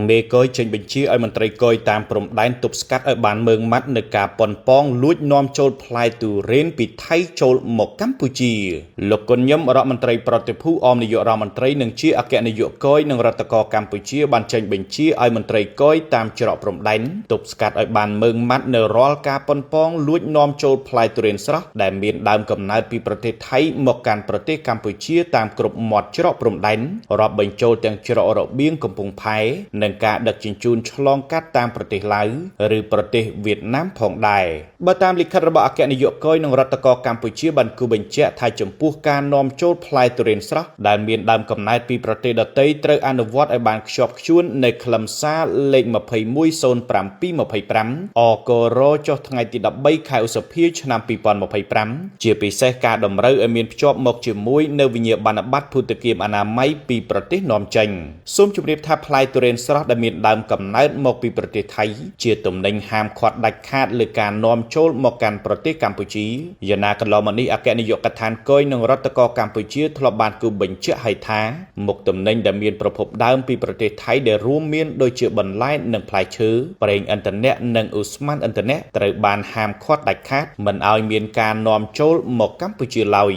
មេកុយចេញបញ្ជាឲ្យមន្ត្រីកុយតាមព្រំដែនទប់ស្កាត់ឲ្យបានម៉ឺងម៉ាត់នៅការប៉ុនប៉ងលួចនាំចូលផ្លែទុរេនពីថៃចូលមកកម្ពុជាលោកកុនញឹមរដ្ឋមន្ត្រីប្រតិភូអមនាយករដ្ឋមន្ត្រីនិងជាអគ្គនាយកកុយនិងរដ្ឋកោកម្ពុជាបានចេញបញ្ជាឲ្យមន្ត្រីកុយតាមច្រកព្រំដែនទប់ស្កាត់ឲ្យបានម៉ឺងម៉ាត់នៅរាល់ការប៉ុនប៉ងលួចនាំចូលផ្លែទុរេនស្រស់ដែលមានដើមកំណើតពីប្រទេសថៃមកកាន់ប្រទេសកម្ពុជាតាមគ្រប់មាត់ច្រកព្រំដែនរាប់បញ្ចូលទាំងច្រករបៀងកំពង់ផែនិងការដឹកជញ្ជូនឆ្លងកាត់តាមប្រទេសឡាវឬប្រទេសវៀតណាមផងដែរបើតាមលិខិតរបស់អគ្គនាយកកុយនិងរដ្ឋកោកម្ពុជាបានគូបញ្ជាក់ថាចំពោះការនាំចូលផ្លែទុរេនស្រស់ដែលមានដើមកំណើតពីប្រទេសដទៃត្រូវអនុវត្តឲ្យបានខ្ជាប់ខ្ជួននៅខ្លឹមសារលេខ210725 អករ ចុះថ្ងៃទី13 ខែឧសភាឆ្នាំ2025ជាពិសេសការតម្រូវឲ្យមានភ្ជាប់មកជាមួយនៅវិញ្ញាបនបត្រភូតគាមអនាម័យពីប្រទេសនាំចេញសូមជម្រាបថាផ្លែទុរេនស្រស់ដែលមានដើមកំណើតមកពីប្រទេសថៃជាទំនិញហាមឃាត់ដាច់ខាតលើការនាំចូលមកកាន់ប្រទេសកម្ពុជាយ៉ាងណាកន្លងមកនេះអគ្គនាយកដ្ឋានកុយនិងរដ្ឋកោកម្ពុជាធ្លាប់បានគូបញ្ជាក់ឲ្យថាមុខទំនិញដែលមានប្រភពដើមពីប្រទេសថៃដែលរួមមានដូចជាបន្លែនិងផ្លែឈើប្រេងឥន្ធនៈនិងឧស្ម័នឥន្ធនៈត្រូវបានហាមឃាត់ដាច់ខាតមិនឲ្យមានការនាំចូលមកកម្ពុជាឡើយ